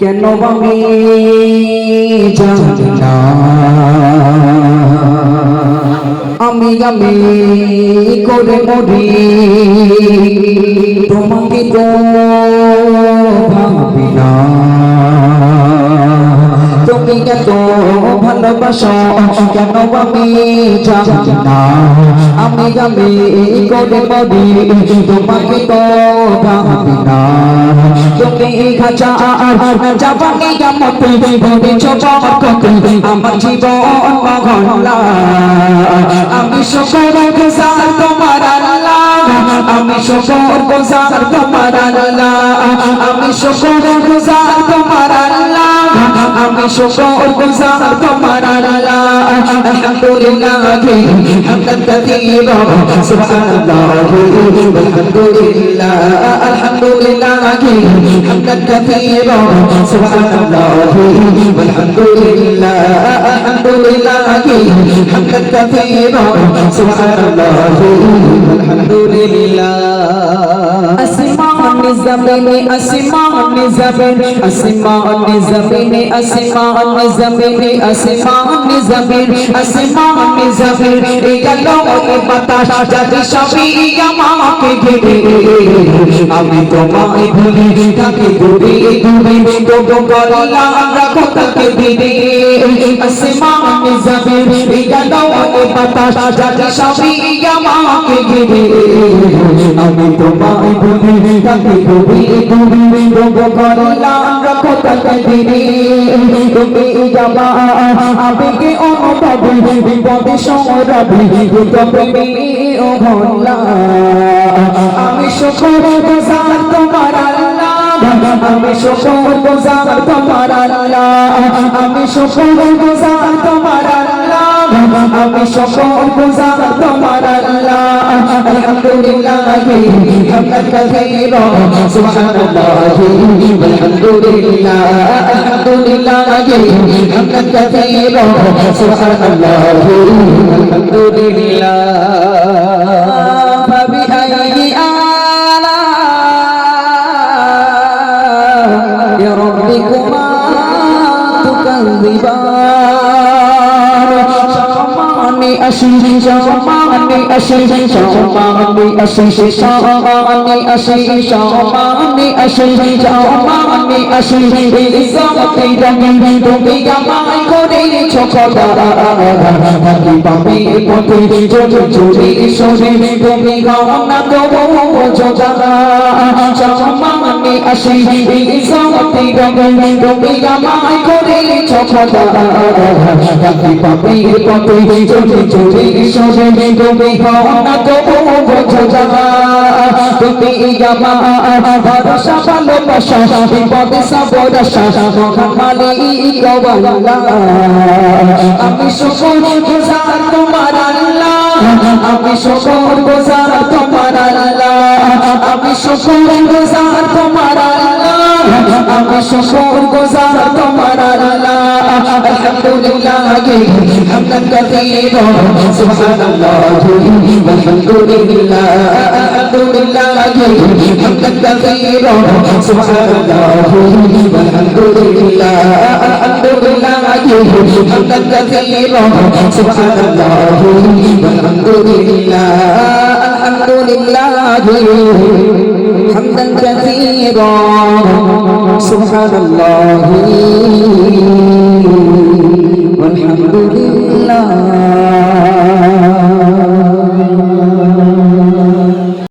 কেন আমি জানি না আমি করে মরি তোমাকে তো ভাবি না তুমি এত ভালোবাসো কেন আমি জানি না আমি করে মরি তোমাকে তো ভাবি না তুমি খাঁচা জাবানি গামতে ভরেছ বরকতে আমার জীবন মহল্লা আমি শুকর গুজার তোমার আল্লাহ আমি শুকর গুজার তোমার আল্লাহ আমি শুকর গুজার তোমার আল্লাহ আমি শুকর গুজার তোমার আল্লাহ আলহামদুলিল্লাহ হামদান কাসীরা সুবহানাল্লাহ আলহামদুলিল্লাহ আলহামদুলিল্লাহ হামদান কাসীরা সুবহানাল্লাহ আলহামদুলিল্লাহ আলহামদুলিল্লাহ হামদান কাসীরা সুবহানাল্লাহ আলহামদুলিল্লাহ আসমান জমিনে আসমান জমিনে আসমান জমিনে আসমান জমিনে আসমান জমিনে আসমান জমিনে গেল ওই বাতাস যদি সবই আমাকে ঘিরে আমি তোমায় ভুলি থাকি দূরে দূরে তবু গলা রাখো তাকে দিলে আসমান জমিনে গেল ওই বাতাস যদি সবই আমাকে ঘিরে আমি তোমায় ভুলি থাকি দূরে দূরে তবু গলা রাখো তাকে দিলে তুমি যাবা আবেগে অনুভবে বিপদে সংগ্রামে প্রেমে ও ভোলা আমি শুকর গুজার তোমার আল্লাহ আমি শুকর গুজার তোমার আল্লাহ আমি শুকর গুজার তোমার আল্লাহ আমি শুকর গুজার তোমার আল্লাহ আলহামদুলিল্লাহ হামদান কাসীরা সুবহানাল্লাহ আলহামদুলিল্লাহ আলহামদুলিল্লাহ হামদান কাসীরা সুবহানাল্লাহ আলহামদুলিল্লাহ فبأي آلاء ربكما تكذبان شماني أشي شماني أشي شماني أشي شماني أشي شماني أشي شماني أشي إزامتي رمي তুমি আমায় করেছো খোদা থাকি পাবে পথে চলে চলে সরে তুমি গাওনা তবু যোজনা সম্মানে আসে ইজ্জতে রঙে তুমি আমায় করেছো খোদা থাকি পাবে পথে চলে চলে সরে তুমি গাওনা তবু যোজনা তুমি আমার ভরসা ভালোবাসা বিপদে সবর আশা মহামালিক ওয়ালা আমি শুকর গুজার তোমার আল্লাহ আমি শুকর গুজার তোমার আল্লাহ আমি শুকর গুজার তোমার আল্লাহ আমি শুকর গুজার তোমার আল্লাহ আলহামদুলিল্লাহ হামদান কাসীরা সুবহানাল্লাহ আলহামদুলিল্লাহ আলহামদুলিল্লাহ হামদান কাসীরা সুবহানাল্লাহ আলহামদুলিল্লাহ আলহামদুলিল্লাহ حمدا كثيرا سبحان الله والحمد لله الحمد لله حمدا كثيرا سبحان الله والحمد لله